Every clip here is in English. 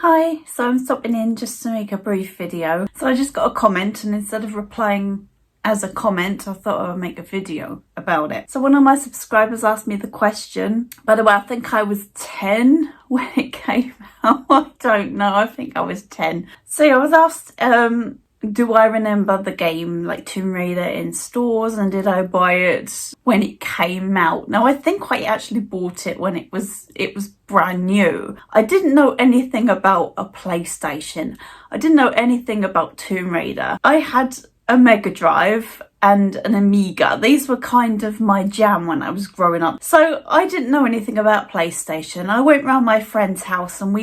Hi, so I'm stopping in just to make a brief video. So I just got a comment, and instead of replying as a comment, I thought I would make a video about it. So one of my subscribers asked me the question. By the way, I think I was 10 when it came out. I don't know, I think I was 10. So yeah, I was asked, do I remember the game like Tomb Raider in stores, and did I buy it when it came out? Now I think I actually bought it when it was brand new. I didn't know anything about a PlayStation. I didn't know anything about Tomb Raider. I had a Mega Drive and an Amiga. These were kind of my jam when I was growing up. So I didn't know anything about PlayStation. I went round my friend's house and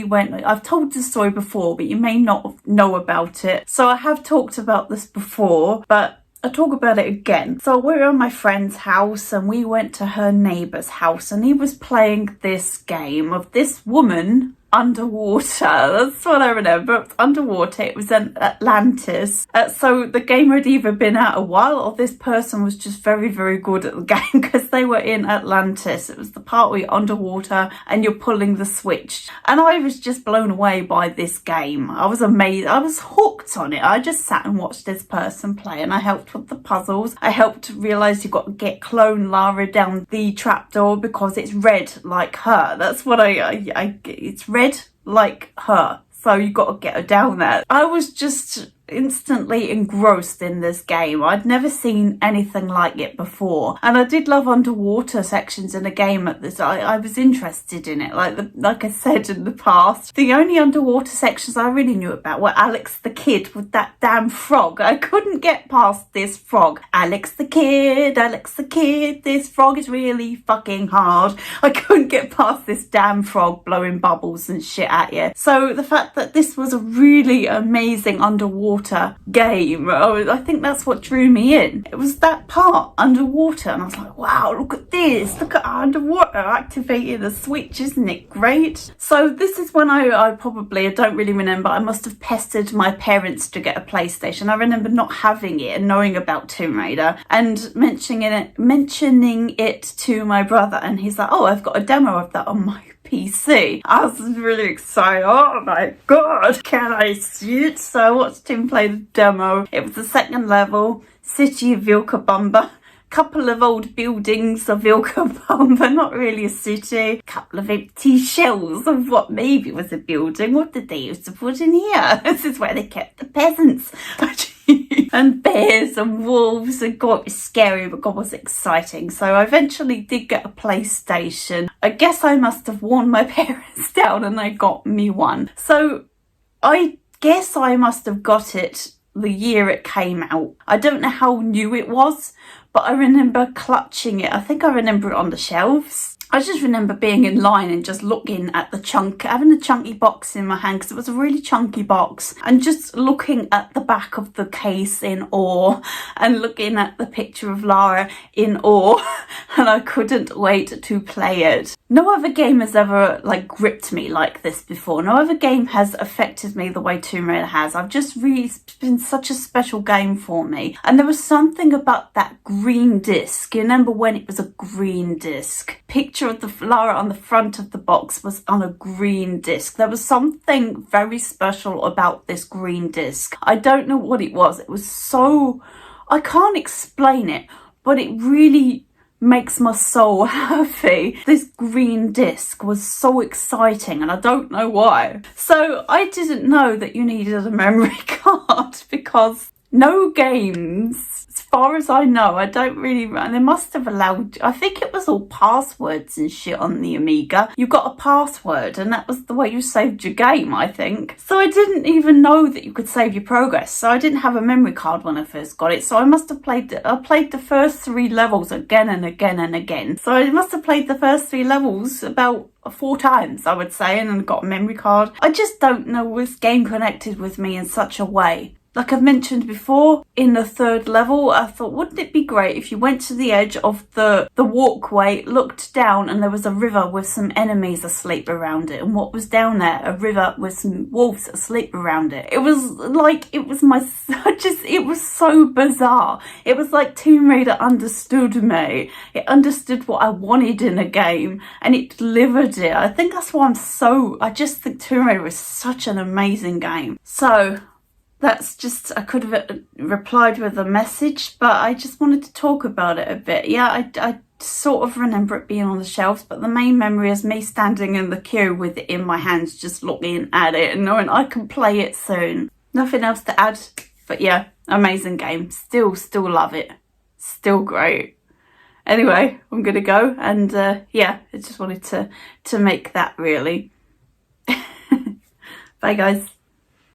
I've told this story before, but you may not know about it. So I have talked about this before, but I'll talk about it again. So we were at my friend's house and we went to her neighbour's house, and he was playing this game of this woman underwater. That's what I remember. Underwater. It was in Atlantis. So the game had either been out a while, or this person was just very, very good at the game, because they were in Atlantis. It was the part where you're underwater and you're pulling the switch. And I was just blown away by this game. I was amazed. I was hooked on it. I just sat and watched this person play, and I helped with the puzzles. I helped realise you've got to get clone Lara down the trapdoor because it's red like her. That's what it's red like her, so you got to get her down there. I was just instantly engrossed in this game. I'd never seen anything like it before, and I did love underwater sections in a game at this. I was interested in it. Like I said in the past, the only underwater sections I really knew about were Alex the Kid with that damn frog. I couldn't get past this frog. Alex the Kid, this frog is really fucking hard. I couldn't get past this damn frog blowing bubbles and shit at you. So the fact that this was a really amazing underwater game, I think that's what drew me in. It was that part underwater, and I was like, wow, look at this, look at underwater activating the switch, isn't it great? So this is when I don't really remember, I must have pestered my parents to get a PlayStation. I remember not having it and knowing about Tomb Raider and mentioning it to my brother, and he's like, oh, I've got a demo of that on my PC. I was really excited. Oh my god, can I see it? So I watched him play the demo. It was the second level, City of Vilcabamba. Couple of old buildings of Vilcabamba, not really a city. Couple of empty shells of what maybe was a building. What did they used to put in here? This is where they kept the peasants. And bears and wolves, and God, it was scary, but God, was it exciting. So I eventually did get a PlayStation. I guess I must have worn my parents down and they got me one. So I guess I must have got it the year it came out. I don't know how new it was, but I remember clutching it. I think I remember it on the shelves. I just remember being in line and just looking at having a chunky box in my hand, because it was a really chunky box, and just looking at the back of the case in awe, and looking at the picture of Lara in awe, and I couldn't wait to play it. No other game has ever gripped me like this before. No other game has affected me the way Tomb Raider has. It's been such a special game for me. And there was something about that green disc. You remember when it was a green disc? Picture of the Lara on the front of the box was on a green disc. There was something very special about this green disc. I don't know what it was. It was so... I can't explain it, but it really makes my soul happy. This green disc was so exciting, and I don't know why. So I didn't know that you needed a memory card, because no games, as far as I know, I don't really, they must have allowed, I think it was all passwords and shit on the Amiga. You got a password, and that was the way you saved your game, I think. So I didn't even know that you could save your progress. So I didn't have a memory card when I first got it. So I must have played the first 3 levels again and again and again. So I must have played the first 3 levels about 4 times, I would say, and then got a memory card. I just don't know, this game connected with me in such a way Like I've mentioned before, in the 3rd level, I thought, wouldn't it be great if you went to the edge of the walkway, looked down, and there was a river with some enemies asleep around it. And what was down there? A river with some wolves asleep around it. It was like, it was so bizarre. It was like Tomb Raider understood me. It understood what I wanted in a game, and it delivered it. I think that's why I just think Tomb Raider is such an amazing game. So that's just, I could have replied with a message, but I just wanted to talk about it a bit. Yeah, I sort of remember it being on the shelves, but the main memory is me standing in the queue with it in my hands, just looking at it and knowing I can play it soon. Nothing else to add, but yeah, amazing game. Still love it. Still great. Anyway, I'm gonna go, and yeah, I just wanted to make that really. Bye guys.